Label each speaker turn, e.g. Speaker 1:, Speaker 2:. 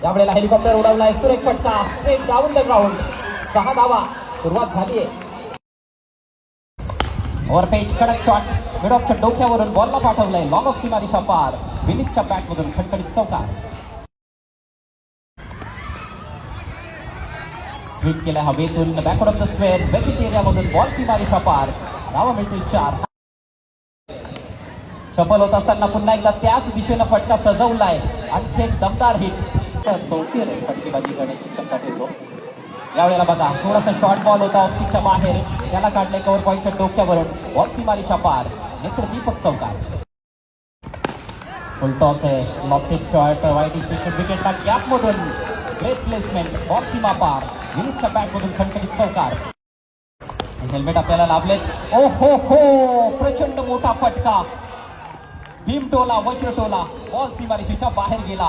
Speaker 1: यावेळेला हेलिकॉप्टर उडवलाय, सुरेख फटका, स्ट्रेट डाऊन द ग्राउंड. 6 धावा सुरुवात झालीये. ओव्हरपेच कडक शॉट, मिड ऑफच्या डोक्यावरून बॉलला पाठवलंय, लॉंग ऑफ सीमारेषा पार. विनीतच्या बॅटमधून खटखटीत चौकार. स्वीप केलाय हवेतून, backward of the square, wicket एरियामधून बॉल सीमारेषा पार. धावा मिळतील 4. सफल होत असताना पुन्हा एकदा त्याच दिशेनं फटका सजवलाय. आणखी एक दमदार हिट. चौथी फटकेबाजी करण्याची क्षमता ठेवतो. यावेळेला बघा, थोडासा शॉर्ट बॉल होता ऑफ पिचच्या बाहेर, त्याला काढले कव्हर पॉईंटच्या डोक्यावरून, बॉल सीमारेषा पार. नेत्र दीपक चौकार. फुल टॉस आहे, लॉफ्टेड शॉट, वाईट स्पेशल विकेटला गॅप मधून ग्रेट प्लेसमेंट, बॉल सीमा पार. विनीतच्या बॅटमधून खणखणीत चौकार. हेल्मेट आपल्याला लाभलेत. ओ हो हो, प्रचंड मोठा फटका. भीमटोला, वज्रटोला, बॉल सीमारेषेच्या बाहेर गेला.